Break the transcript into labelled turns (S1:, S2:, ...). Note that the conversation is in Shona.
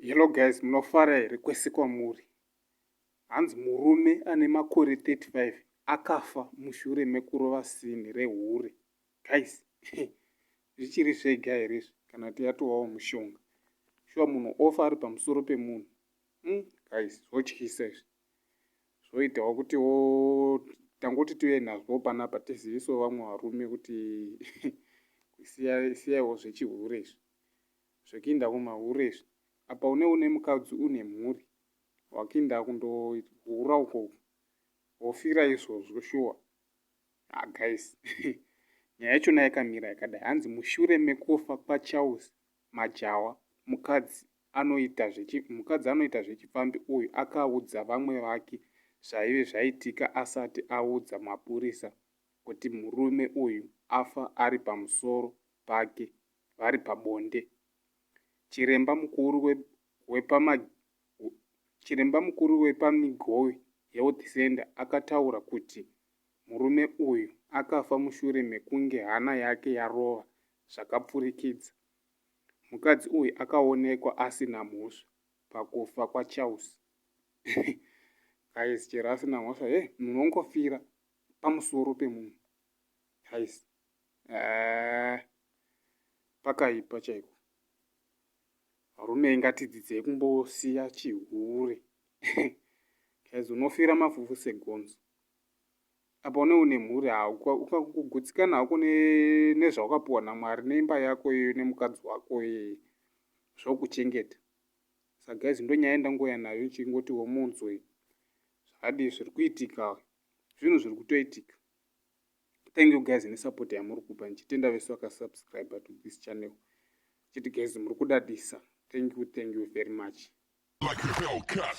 S1: Hello guys, munofara here kwese kwamuri? Hanzi murume ane makore 35 akafa mushure mekurova sini rehure. Guys, zvichiri zvega here izvi kana kuti yatovawo mushonga? Shuwa munhu ofa ari pamusoro pemunhu. Guys, zvotyisa izvi. Zvoitawo kuti tangoti tiuye nazvo panapa tizivisewo vamwe varume kuti siyaiwo zvechihure izvi. Zvokuinda kumahure izvi. Apa une mukadzi une mhuri wakiinda kundohura uko wofira izvozvo shuwa. Guys, nyaya yachona yakamira yakadai. Hanzi mushure mekufa kwaCharles Majawa, mukadzi anoita zvechipfambi uyu akaudza vamwe vake zvaive zvaitika asati audza mapurisa kuti murume uyu afa ari pamusoro pake vari pabonde. Chiremba mukuru wepamigove Health Center akataura kuti murume uyu akafa mushure mekunge hana yake yarova zvakapfurikidza. Mukadzi uyu akaonekwa asina mhosva pakufa kwaCharles. Guys, chero asina mhosva, munongofira pamusoro pemunhu. Guys, pakaipa chaiko. Varume ngatidzidzei kumbosiya chihure. Guys, unofira mafufu segonzo. Apa une mhuri ukagutsikana hako nezvawakapiwa naMwari neimba yako iyo nemukadzi wako zvokuchengeta. Saka guys, ndonyaya yandangoya nayo chingoti womunzwe zvadii zviri kuitika, zvinhu zviri kutoitika. Thank you guys nesupport yamuri kupa, nichitenda vese vakasubscribe to this channel. Chiti guys, muri kudadisa. Thank you very much. Like a Hellcat.